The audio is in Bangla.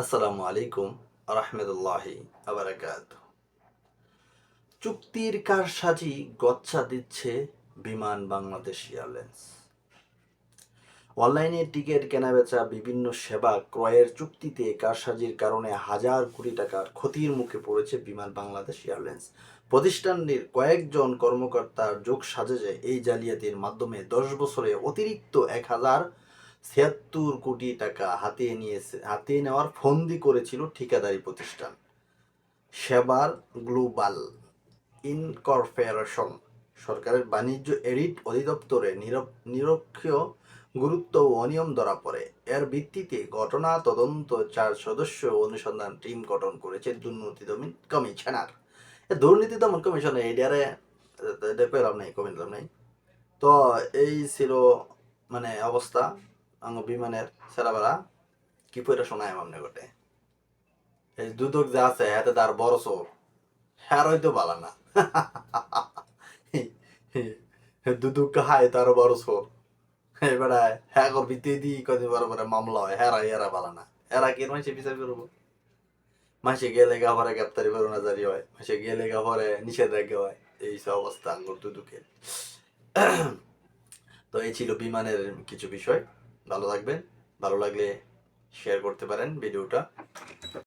আসসালামু আলাইকুম রহমতুল্লাহি আবরাকাত। চুক্তির কারসাজি গচ্ছা দিচ্ছে বিমান বাংলাদেশ এয়ারলাইন্স। অনলাইনে টিকিট কেনাবেচা বিভিন্ন সেবা ক্রয়ের চুক্তিতে কারসাজির কারণে হাজার কোটি টাকার ক্ষতির মুখে পড়েছে বিমান বাংলাদেশ এয়ারলাইন্স। প্রতিষ্ঠানটির কয়েকজন কর্মকর্তার যোগ সাজেছে এই জালিয়াতির মাধ্যমে 10 বছরে অতিরিক্ত 1076 কোটি টাকা হাতিয়ে নেওয়ার ফন্দি করেছিল ঠিকাদারি প্রতিষ্ঠান সেবার গ্লোবাল ইনকর্পোরেশন। সরকারের বাণিজ্য এডিট অধিদপ্তরে নিরক্ষীয় গুরুত্ব ও অনিয়ম ধরা পড়ে। এর ভিত্তিতে ঘটনা তদন্ত 4 সদস্য অনুসন্ধান টিম গঠন করেছে দুর্নীতি দমন কমিশনার। দুর্নীতি দমন কমিশনের এডিয়ারে পেলাম নাই, কমে দিলাম নাই। তো এই ছিল মানে অবস্থা বিমানের সেরাবেলা কি পয়টা শোনায় আমনে ঘটে। এই দুদক যা আছে হাতে তার বড় চোর হ্যাঁ হয়তো বালা না। দুদক হায় তার বড় চোর এবার হ্যাঁ করবিতে দি কদিন বড় বড় মামলা হয় হেরা এরা বালা না। এরা কি মাসে বিচার করবো? মাসে গেলে গা পরে গ্রেপ্তারি করোনা জারি হয়, মাসে গেলে গা পরে নিষেধাজ্ঞা হয়। এই সব অবস্থা আঙ্গুর দুদকের। তো এই ছিল বিমানের কিছু বিষয়। ভালো থাকবেন, ভালো লাগলে শেয়ার করতে পারেন ভিডিওটা।